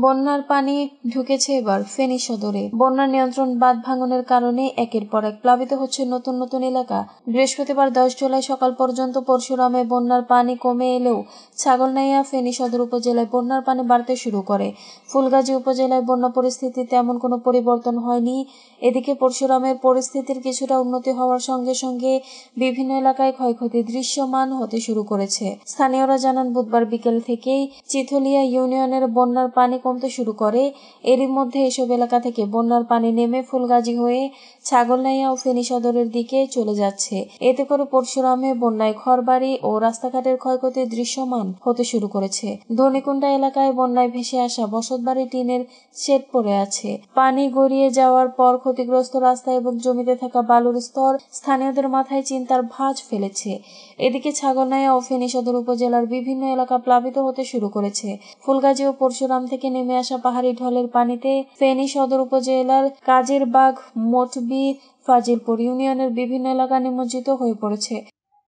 বন্যার পানি ঢুকেছে এবার ফেনী সদরে। বন্যা নিয়ন্ত্রণ বাঁধ ভাঙনের কারণে একের পর এক প্লাবিত হচ্ছে নতুন নতুন এলাকা। বৃহস্পতিবার 10 জুলাই সকাল পর্যন্ত পরশুরামে বন্যার পানি কমে এলেও ছাগলনাইয়া ফেনী সদর উপজেলায় বন্যার পানি বাড়তে শুরু করে। ফুলগাজী উপজেলায় বন্যা পরিস্থিতি তেমন কোনো পরিবর্তন হয়নি। এদিকে পরশুরামের পরিস্থিতির কিছুটা উন্নতি হওয়ার সঙ্গে সঙ্গে বিভিন্ন এলাকায় ক্ষয়ক্ষতি দৃশ্যমান হতে শুরু করেছে। স্থানীয়রা জানান, বুধবার বিকেল থেকেই চিথলিয়া ইউনিয়নের বন্যার পানি কমতে শুরু করে। এরই মধ্যে এসব এলাকা থেকে বন্যার পানি নেমে ফুলগাজী হয়ে ছাগলনাইয়া ও ফেনী সদরের দিকে চলে যাচ্ছে। এতে করে পরশুরামে বন্যায় ঘরবাড়ি ও রাস্তাঘাটের ক্ষয়ক্ষতি দৃশ্যমান হতে শুরু করেছে। ধনিকুণ্ডা এলাকায় বন্যায় ভেসে আসা বসতবাড়ি টিনের শেড পড়ে আছে। পানি গড়িয়ে যাওয়ার পর ক্ষতিগ্রস্ত রাস্তা এবং জমিতে থাকা বালুর স্তর স্থানীয়দের মাথায় চিন্তার ভাঁজ ফেলেছে। এদিকে ছাগলনাইয়া ও ফেনী সদর উপজেলার বিভিন্ন এলাকা প্লাবিত হতে শুরু করেছে। ফুলগাজী ও পরশুরাম থেকে নেমে আসা পাহাড়ি ঢলের পানিতে ফেনী সদর উপজেলার কাজীরবাগ, মঠবি, ফাজিলপুর ইউনিয়নের বিভিন্ন এলাকা নিমজ্জিত হয়ে পড়েছে।